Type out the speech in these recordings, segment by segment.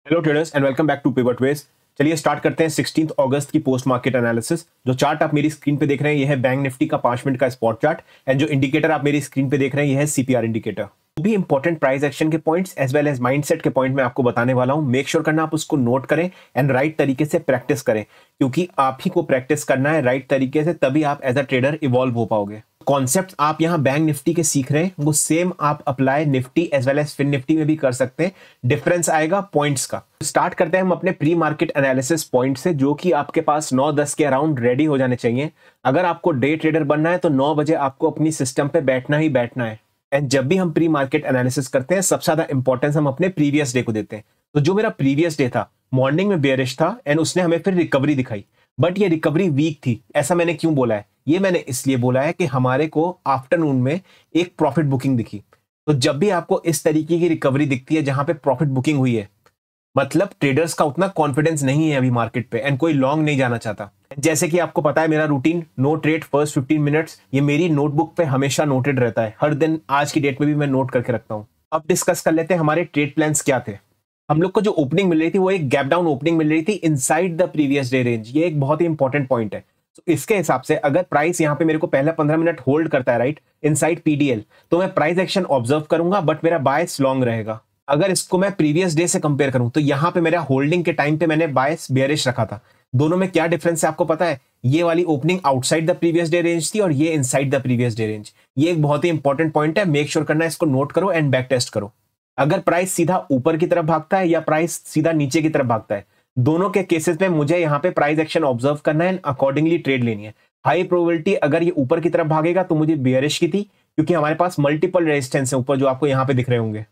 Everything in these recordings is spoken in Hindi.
Hello traders and welcome back to Pivotways. चलिए स्टार्ट करते हैं 16 अगस्त की पोस्ट मार्केट एनालिसिस। जो चार्ट आप मेरी स्क्रीन पे देख रहे हैं ये है बैंक निफ्टी का 5 मिनट का स्पॉट चार्ट एंड जो इंडिकेटर आप मेरी स्क्रीन पे देख रहे हैं ये है सीपीआर इंडिकेटर। वो भी इंपॉर्टेंट प्राइस एक्शन के points as well as mindset के पॉइंट मैं आपको बताने वाला हूं। मेक श्योर करना आप उसको नोट करें एंड राइट तरीके से प्रैक्टिस करें, क्योंकि आप ही को प्रैक्टिस करना है राइट तरीके से, तभी आप एज अ ट्रेडर इवॉल्व हो पाओगे। कॉन्सेप्ट आप यहाँ बैंक निफ्टी के सीख रहे हैं वो सेम आप apply Nifty as well as Fin Nifty में भी कर सकते हैं। डिफरेंस आएगा पॉइंट्स का। स्टार्ट करते हैं हम अपने प्री मार्केट एनालिसिस पॉइंट से, जो कि आपके पास 9-10 के अराउंड रेडी हो जाने चाहिए। अगर आपको डे ट्रेडर बनना है तो 9 बजे आपको अपनी सिस्टम पे बैठना ही बैठना है। एंड जब भी हम प्री मार्केट एनालिसिस करते हैं सबसे ज्यादा इंपॉर्टेंस हम अपने प्रीवियस डे को देते हैं। तो जो मेरा प्रीवियस डे था मॉर्निंग में बेयरिश था एंड उसने हमें फिर रिकवरी दिखाई, बट ये रिकवरी वीक थी। ऐसा मैंने क्यों बोला है? ये मैंने इसलिए बोला है कि हमारे को आफ्टरनून में एक प्रॉफिट बुकिंग दिखी। तो जब भी आपको इस तरीके की रिकवरी दिखती है जहां पे प्रॉफिट बुकिंग हुई है, मतलब ट्रेडर्स का उतना कॉन्फिडेंस नहीं है अभी मार्केट पे एंड कोई लॉन्ग नहीं जाना चाहता। जैसे कि आपको पता है मेरा routine no trade first 15 minutes, ये मेरी नोटबुक पे हमेशा नोटेड रहता है। हर दिन आज की डेट में भी मैं नोट करके रखता हूं। अब डिस्कस कर लेते हैं हमारे ट्रेड प्लान्स क्या थे। हम लोग को जो ओपनिंग मिल रही थी वो एक गैप डाउन ओपनिंग मिल रही थी inside the previous day range. ये एक बहुत ही इंपॉर्टेंट पॉइंट है। तो इसके हिसाब से अगर प्राइस यहाँ पे मेरे को पहला 15 मिनट होल्ड करता है राइट इनसाइड पीडीएल, तो मैं प्राइस एक्शन ऑब्जर्व करूंगा बट मेरा बायस लॉन्ग रहेगा। अगर इसको मैं प्रीवियस डे से कंपेयर करूं तो यहाँ पे मेरा होल्डिंग के टाइम पे मैंने बायस बेयरिश रखा था। दोनों में क्या डिफरेंस है आपको पता है? ये वाली opening outside the previous day range थी और ये inside the previous day range. ये एक बहुत ही इंपॉर्टेंट पॉइंट है, मेक श्योर करना, इसको नोट करो एंड बैक टेस्ट करो। अगर प्राइस सीधा ऊपर की तरफ भागता है या प्राइस सीधा नीचे की तरफ भागता है, दोनों के केसेस में मुझे यहाँ पे प्राइस एक्शन ऑब्जर्व करना है, अकॉर्डिंगली ट्रेड लेनी है। हाई प्रोबेबिलिटी अगर ये ऊपर की तरफ भागेगा तो मुझे बेयरिश की थी, क्योंकि हमारे पास मल्टीपल रेजिस्टेंस है ऊपर जो आपको यहाँ पे दिख रहे होंगे।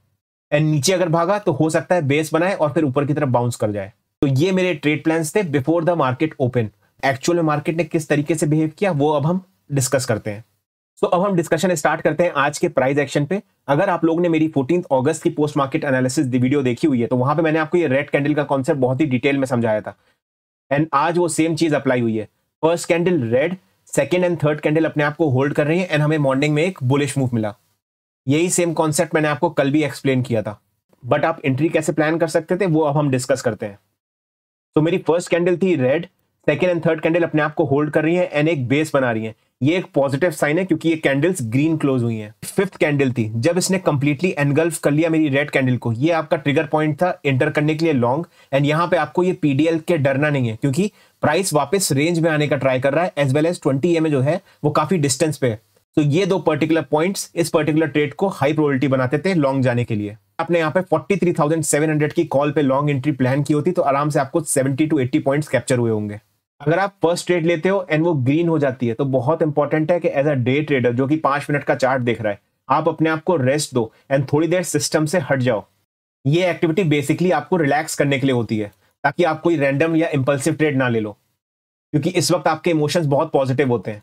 एंड नीचे अगर भागा तो हो सकता है बेस बनाए और फिर ऊपर की तरफ बाउंस कर जाए। तो ये मेरे ट्रेड प्लान्स थे before the market open. Actual में मार्केट ने किस तरीके से बिहेव किया वो अब हम डिस्कस करते हैं। तो अब हम डिस्कशन स्टार्ट करते हैं आज के प्राइस एक्शन पे। अगर आप लोग ने मेरी 14 अगस्त की पोस्ट मार्केट एनालिसिस वीडियो देखी हुई है तो वहां पे मैंने आपको ये रेड कैंडल का कॉन्सेप्ट बहुत ही डिटेल में समझाया था एंड आज वो सेम चीज अप्लाई हुई है। First candle red, second and third candle अपने आप को होल्ड कर रही है एंड हमें मॉर्निंग में एक बुलिश मूव मिला। यही सेम कॉन्सेप्ट मैंने आपको कल भी एक्सप्लेन किया था, बट आप एंट्री कैसे प्लान कर सकते थे वो अब हम डिस्कस करते हैं। तो मेरी फर्स्ट कैंडल थी red, second and third candle अपने आप को होल्ड कर रही है एंड एक बेस बना रही है। ये एक पॉजिटिव साइन है क्योंकि ये कैंडल्स ग्रीन क्लोज हुई हैं। फिफ्थ कैंडल थी जब इसने कंप्लीटली एनगल्फ कर लिया मेरी रेड कैंडल को, ये आपका ट्रिगर पॉइंट था एंटर करने के लिए लॉन्ग। एंड यहाँ पे आपको ये पीडीएल के डरना नहीं है क्योंकि प्राइस वापस रेंज में आने का ट्राई कर रहा है, एज वेल एज 20 EMA जो है वो काफी डिस्टेंस पे है। तो ये दो पर्टिकुलर पॉइंट्स इस पर्टिकुलर ट्रेड को हाई प्रोबेबिलिटी बनाते थे लॉन्ग जाने के लिए। आपने यहाँ पे 43,700 की कॉल पे लॉन्ग एंट्री प्लान की होती तो आराम से आपको 70 to 80 पॉइंट्स कैप्चर हुए होंगे। अगर आप फर्स्ट ट्रेड लेते हो एंड वो ग्रीन हो जाती है तो बहुत इंपॉर्टेंट है कि एज अ डे ट्रेडर जो कि 5 मिनट का चार्ट देख रहा है, आप अपने आप को रेस्ट दो एंड थोड़ी देर सिस्टम से हट जाओ। ये एक्टिविटी बेसिकली आपको रिलैक्स करने के लिए होती है ताकि आप कोई रैंडम या इंपल्सिव ट्रेड ना ले लो, क्योंकि इस वक्त आपके इमोशंस बहुत पॉजिटिव होते हैं।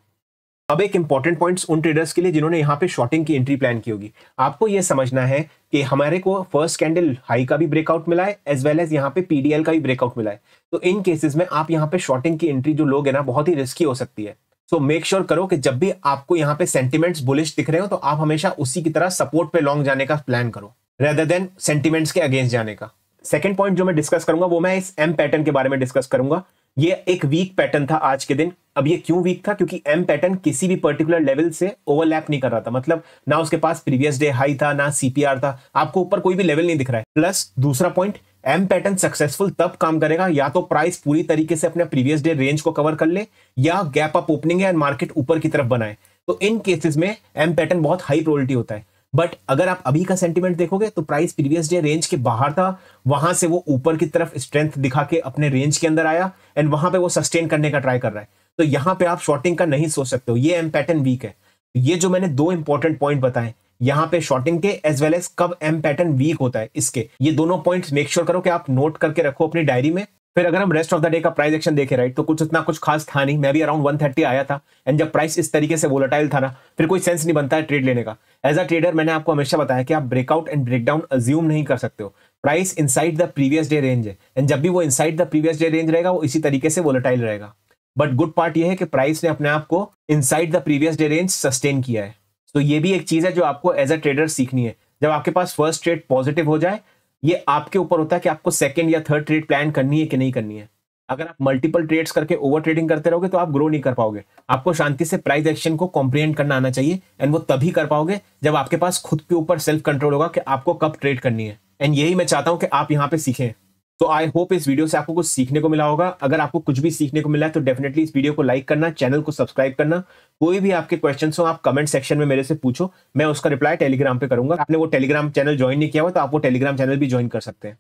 अब एक इंपॉर्टेंट पॉइंट्स उन ट्रेडर्स के लिए जिन्होंने यहाँ पे शॉर्टिंग की एंट्री प्लान की होगी। आपको ये समझना है कि हमारे को फर्स्ट कैंडल हाई का भी ब्रेकआउट मिला है एज वेल एज यहाँ पे पीडीएल का भी ब्रेकआउट मिला है। तो इन केसेस में आप यहाँ पे शॉर्टिंग की एंट्री जो लोग है ना बहुत ही रिस्की हो सकती है। सो मेक श्योर करो कि जब भी आपको यहाँ पे सेंटिमेंट्स बुलिश दिख रहे हो तो आप हमेशा उसी की तरह सपोर्ट पे लॉन्ग जाने का प्लान करो रेदर देन सेंटिमेंट्स के अगेंस्ट जाने का। सेकंड पॉइंट जो मैं डिस्कस करूंगा वो मैं इस एम पैटर्न के बारे में डिस्कस करूंगा। ये एक वीक पैटर्न था आज के दिन। अब ये क्यों वीक था? क्योंकि एम पैटर्न किसी भी पर्टिकुलर लेवल से ओवरलैप नहीं कर रहा था, मतलब ना उसके पास प्रीवियस डे हाई था ना सीपीआर था, आपको ऊपर कोई भी लेवल नहीं दिख रहा है। प्लस दूसरा पॉइंट, एम पैटर्न सक्सेसफुल तब काम करेगा या तो प्राइस पूरी तरीके से अपने प्रीवियस डे रेंज को कवर कर ले या गैप अप ओपनिंग है मार्केट ऊपर की तरफ बनाए। तो इन केसेस में एम पैटर्न बहुत हाई प्रोबेबिलिटी होता है। बट अगर आप अभी का सेंटीमेंट देखोगे तो प्राइस प्रीवियस डे रेंज के बाहर था, वहां से वो ऊपर की तरफ स्ट्रेंथ दिखा के अपने रेंज के अंदर आया एंड वहां पे वो सस्टेन करने का ट्राई कर रहा है। तो यहां पे आप शॉर्टिंग का नहीं सोच सकते हो, ये एम पैटर्न वीक है। ये जो मैंने दो इंपॉर्टेंट पॉइंट बताए यहाँ पे शॉर्टिंग के एज वेल एज कब एम पैटर्न वीक होता है, इसके ये दोनों पॉइंट्स मेक श्योर करो कि आप नोट करके रखो अपनी डायरी में। फिर अगर हम रेस्ट ऑफ द डे का प्राइस एक्शन देखें राइट, तो कुछ इतना कुछ खास था नहीं। मैं भी अराउंड 130 आया था एंड जब प्राइस इस तरीके से वोलेटाइल था ना, फिर कोई सेंस नहीं बनता है ट्रेड लेने का। एज अ ट्रेडर मैंने आपको हमेशा बताया कि आप ब्रेकआउट एंड ब्रेकडाउन अज्यूम नहीं कर सकते हो। Price inside the previous day range है एंड जब भी वो inside the previous day range रहेगा वो इसी तरीके से वोलेटाइल रहेगा। बट गुड पार्ट ये है कि प्राइस ने अपने आप को inside the previous day range sustain किया है। तो ये भी एक चीज है जो आपको एज अ ट्रेडर सीखनी है। जब आपके पास फर्स्ट ट्रेड पॉजिटिव हो जाए ये आपके ऊपर होता है कि आपको सेकंड या थर्ड ट्रेड प्लान करनी है कि नहीं करनी है। अगर आप मल्टीपल ट्रेड्स करके ओवर ट्रेडिंग करते रहोगे तो आप ग्रो नहीं कर पाओगे। आपको शांति से प्राइस एक्शन को कॉम्प्रिहेंड करना आना चाहिए, एंड वो तभी कर पाओगे जब आपके पास खुद के ऊपर सेल्फ कंट्रोल होगा कि आपको कब ट्रेड करनी है। एंड यही मैं चाहता हूं कि आप यहाँ पे सीखें। तो आई होप इस वीडियो से आपको कुछ सीखने को मिला होगा। अगर आपको कुछ भी सीखने को मिला है तो डेफिनेटली इस वीडियो को लाइक करना, चैनल को सब्सक्राइब करना। कोई भी आपके क्वेश्चन हो आप कमेंट सेक्शन में मेरे से पूछो, मैं उसका रिप्लाई टेलीग्राम पे करूंगा। आपने वो टेलीग्राम चैनल ज्वाइन नहीं किया हुआ तो आप वो टेलीग्राम चैनल भी ज्वाइन कर सकते हैं।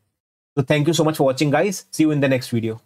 तो thank you so much for watching guys, see you in the next video.